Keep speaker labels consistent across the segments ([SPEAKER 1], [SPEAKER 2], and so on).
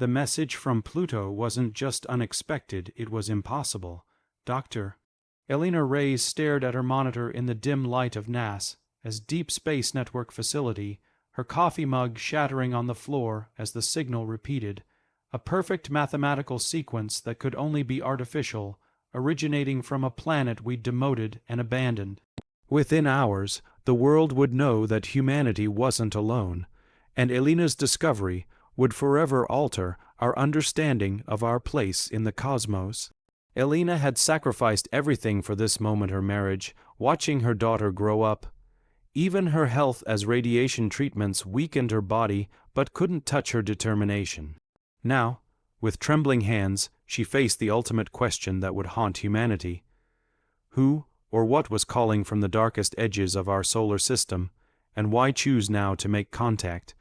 [SPEAKER 1] The message from Pluto wasn't just unexpected, it was impossible. Doctor. Elena Reyes stared at her monitor in the dim light of NAS, as Deep Space Network facility, her coffee mug shattering on the floor as the signal repeated, a perfect mathematical sequence that could only be artificial, originating from a planet we'd demoted and abandoned. Within hours, the world would know that humanity wasn't alone, and Elena's discovery would forever alter our understanding of our place in the cosmos. Elena had sacrificed everything for this moment, her marriage, watching her daughter grow up. Even her health, as radiation treatments weakened her body but couldn't touch her determination. Now, with trembling hands, she faced the ultimate question that would haunt humanity. Who or what was calling from the darkest edges of our solar system, and why choose now to make contact?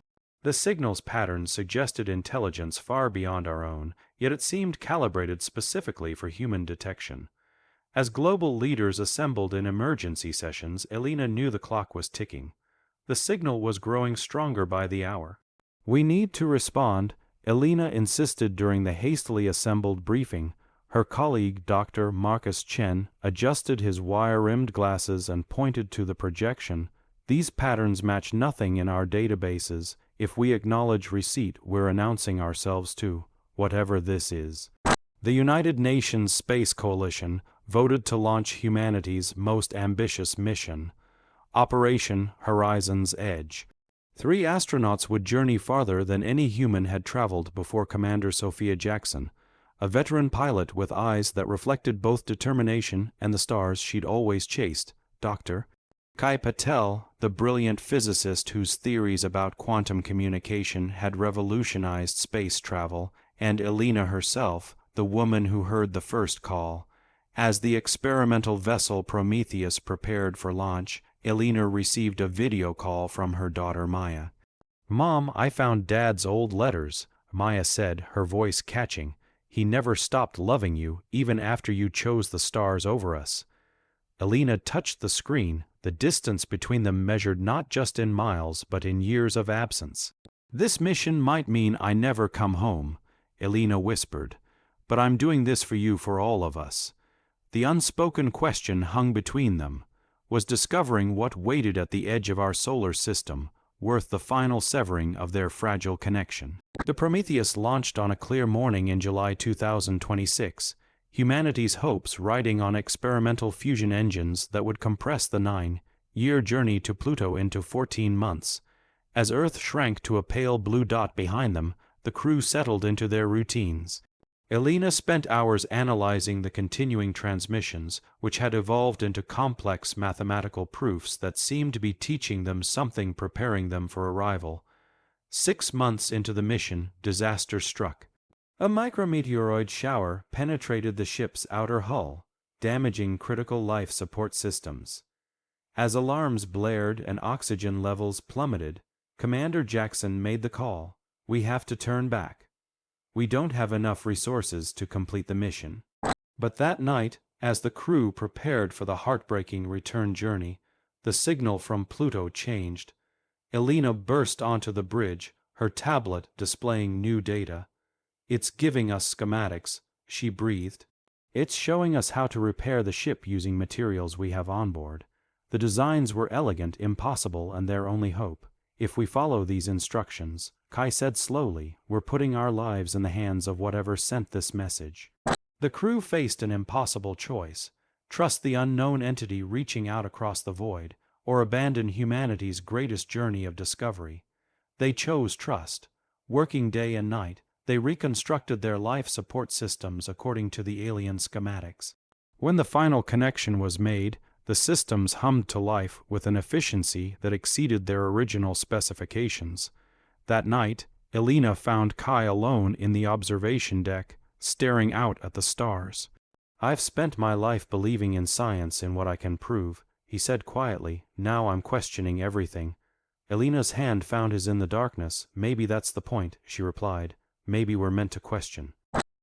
[SPEAKER 1] The signal's patterns suggested intelligence far beyond our own, yet it seemed calibrated specifically for human detection. As global leaders assembled in emergency sessions, Elena knew the clock was ticking. The signal was growing stronger by the hour. "We need to respond," Elena insisted during the hastily assembled briefing. Her colleague, Dr. Marcus Chen, adjusted his wire-rimmed glasses and pointed to the projection. "These patterns match nothing in our databases. If we acknowledge receipt, we're announcing ourselves to whatever this is." The United Nations Space Coalition voted to launch humanity's most ambitious mission, Operation Horizon's Edge. 3 astronauts would journey farther than any human had traveled before Commander Sophia Jackson, a veteran pilot with eyes that reflected both determination and the stars she'd always chased, Dr. Patel, the brilliant physicist whose theories about quantum communication had revolutionized space travel, and Elena herself, the woman who heard the first call. As the experimental vessel Prometheus prepared for launch, Elena received a video call from her daughter Maya. "Mom, I found Dad's old letters," Maya said, her voice catching. "He never stopped loving you, even after you chose the stars over us." Elena touched the screen, the distance between them measured not just in miles but in years of absence. "This mission might mean I never come home," Elena whispered, "but I'm doing this for you, for all of us." The unspoken question hung between them. Was discovering what waited at the edge of our solar system worth the final severing of their fragile connection? The Prometheus launched on a clear morning in July 2026, humanity's hopes riding on experimental fusion engines that would compress the 9-year journey to Pluto into 14 months. As Earth shrank to a pale blue dot behind them, the crew settled into their routines. Elena spent hours analyzing the continuing transmissions, which had evolved into complex mathematical proofs that seemed to be teaching them something, preparing them for arrival. 6 months into the mission, disaster struck. A micrometeoroid shower penetrated the ship's outer hull, damaging critical life support systems. As alarms blared and oxygen levels plummeted, Commander Jackson made the call. "We have to turn back. We don't have enough resources to complete the mission." But that night, as the crew prepared for the heartbreaking return journey, the signal from Pluto changed. Elena burst onto the bridge, her tablet displaying new data. "It's giving us schematics," she breathed. "It's showing us how to repair the ship using materials we have on board. The designs were elegant, impossible, and their only hope. If we follow these instructions," Kai said slowly, "we're putting our lives in the hands of whatever sent this message." The crew faced an impossible choice: trust the unknown entity reaching out across the void, or abandon humanity's greatest journey of discovery. They chose trust. Working day and night, they reconstructed their life support systems according to the alien schematics. When the final connection was made, the systems hummed to life with an efficiency that exceeded their original specifications. That night, Elena found Kai alone in the observation deck, staring out at the stars. "I've spent my life believing in science and what I can prove," he said quietly. "Now I'm questioning everything." Elena's hand found his in the darkness. "Maybe that's the point," she replied. "Maybe we're meant to question."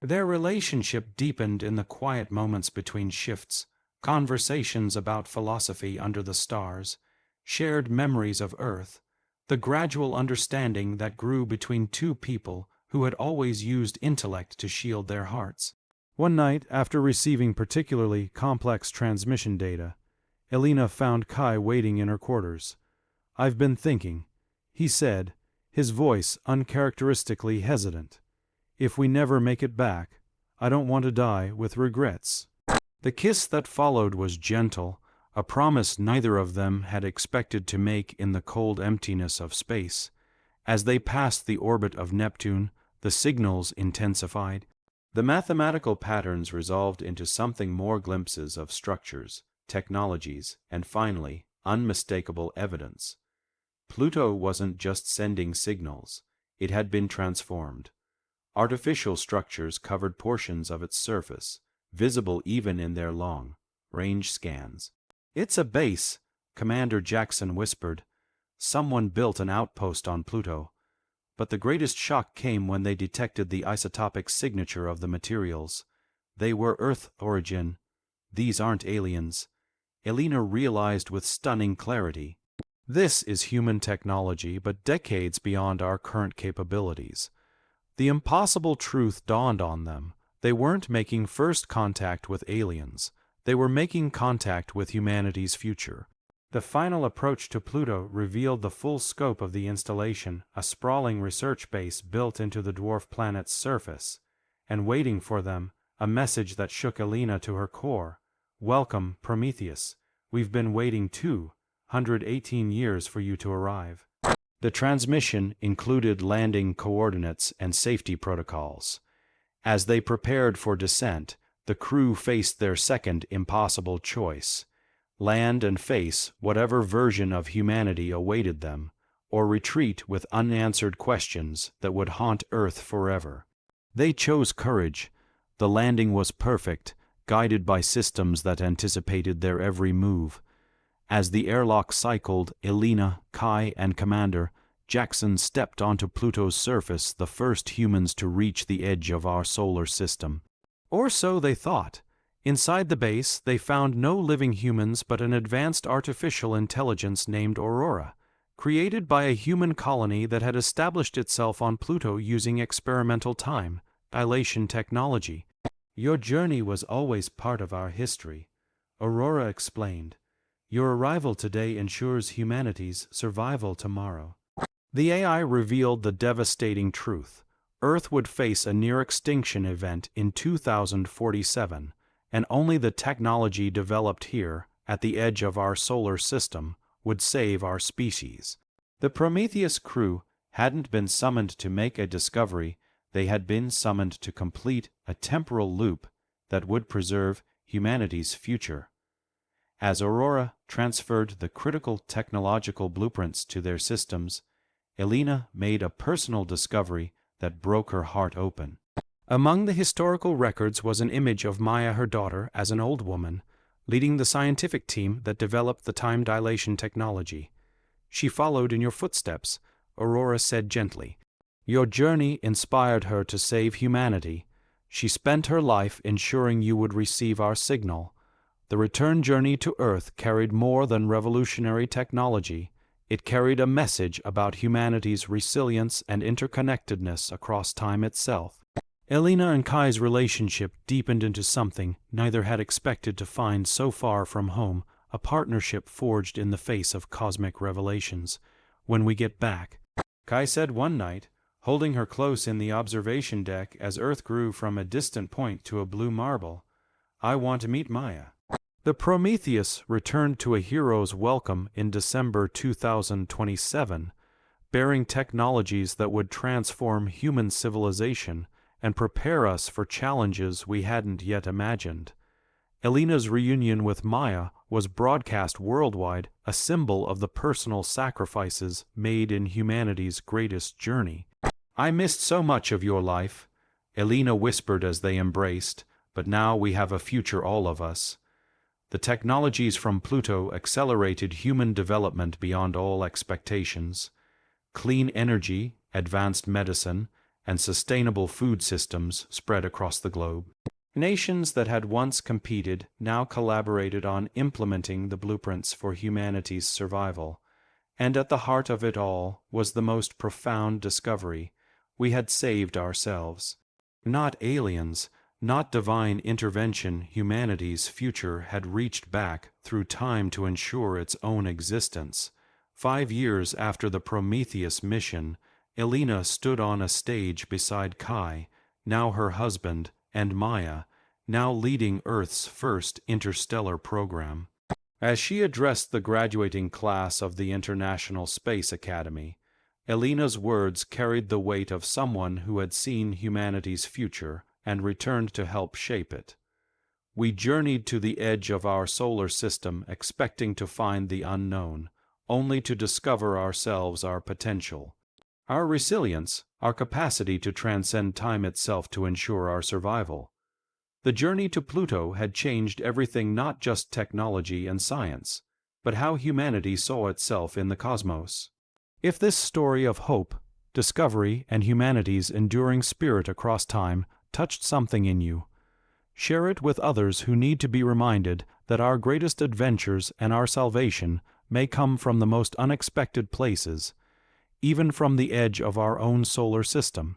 [SPEAKER 1] Their relationship deepened in the quiet moments between shifts. Conversations about philosophy under the stars, shared memories of Earth, the gradual understanding that grew between two people who had always used intellect to shield their hearts. One night, after receiving particularly complex transmission data, Elena found Kai waiting in her quarters. "I've been thinking," he said, his voice uncharacteristically hesitant. "If we never make it back, I don't want to die with regrets." The kiss that followed was gentle, a promise neither of them had expected to make in the cold emptiness of space. As they passed the orbit of Neptune, the signals intensified. The mathematical patterns resolved into something more, glimpses of structures, technologies, and finally, unmistakable evidence. Pluto wasn't just sending signals, it had been transformed. Artificial structures covered portions of its surface, visible even in their long-range scans. "It's a base," Commander Jackson whispered. "Someone built an outpost on Pluto." But the greatest shock came when they detected the isotopic signature of the materials. They were Earth origin. These aren't aliens. Elena realized with stunning clarity. This is human technology, but decades beyond our current capabilities. The impossible truth dawned on them. They weren't making first contact with aliens. They were making contact with humanity's future. The final approach to Pluto revealed the full scope of the installation, a sprawling research base built into the dwarf planet's surface. And waiting for them, a message that shook Elena to her core. "Welcome, Prometheus. We've been waiting 218 years for you to arrive." The transmission included landing coordinates and safety protocols. As they prepared for descent, the crew faced their second impossible choice: land and face whatever version of humanity awaited them, or retreat with unanswered questions that would haunt Earth forever. They chose courage. The landing was perfect, guided by systems that anticipated their every move. As the airlock cycled, Elena, Kai, and Commander Jackson stepped onto Pluto's surface, the first humans to reach the edge of our solar system. Or so they thought. Inside the base, they found no living humans but an advanced artificial intelligence named Aurora, created by a human colony that had established itself on Pluto using experimental time dilation technology. "Your journey was always part of our history," Aurora explained. "Your arrival today ensures humanity's survival tomorrow." The AI revealed the devastating truth. Earth would face a near-extinction event in 2047, and only the technology developed here, at the edge of our solar system, would save our species. The Prometheus crew hadn't been summoned to make a discovery, they had been summoned to complete a temporal loop that would preserve humanity's future. As Aurora transferred the critical technological blueprints to their systems, Elena made a personal discovery that broke her heart open. Among the historical records was an image of Maya, her daughter, as an old woman, leading the scientific team that developed the time dilation technology. "She followed in your footsteps," Aurora said gently. "Your journey inspired her to save humanity. She spent her life ensuring you would receive our signal. The return journey to Earth carried more than revolutionary technology. It carried a message about humanity's resilience and interconnectedness across time itself." Elena and Kai's relationship deepened into something neither had expected to find so far from home, a partnership forged in the face of cosmic revelations. "When we get back," Kai said one night, holding her close in the observation deck as Earth grew from a distant point to a blue marble, "I want to meet Maya." The Prometheus returned to a hero's welcome in December 2027, bearing technologies that would transform human civilization and prepare us for challenges we hadn't yet imagined. Elena's reunion with Maya was broadcast worldwide, a symbol of the personal sacrifices made in humanity's greatest journey. "I missed so much of your life," Elena whispered as they embraced, "but now we have a future, all of us." The technologies from Pluto accelerated human development beyond all expectations. Clean energy, advanced medicine, and sustainable food systems spread across the globe. Nations that had once competed now collaborated on implementing the blueprints for humanity's survival. And at the heart of it all was the most profound discovery. we had saved ourselves. Not aliens, not divine intervention, humanity's future had reached back through time to ensure its own existence. 5 years after the Prometheus mission, Elena stood on a stage beside Kai, now her husband, and Maya, now leading Earth's first interstellar program. As she addressed the graduating class of the International Space Academy, Elena's words carried the weight of someone who had seen humanity's future and returned to help shape it. We journeyed to the edge of our solar system expecting to find the unknown, only to discover ourselves, our potential, our resilience, our capacity to transcend time itself to ensure our survival. The journey to Pluto had changed everything, not just technology and science, but how humanity saw itself in the cosmos. If this story of hope, discovery, and humanity's enduring spirit across time touched something in you, share it with others who need to be reminded that our greatest adventures and our salvation may come from the most unexpected places, even from the edge of our own solar system.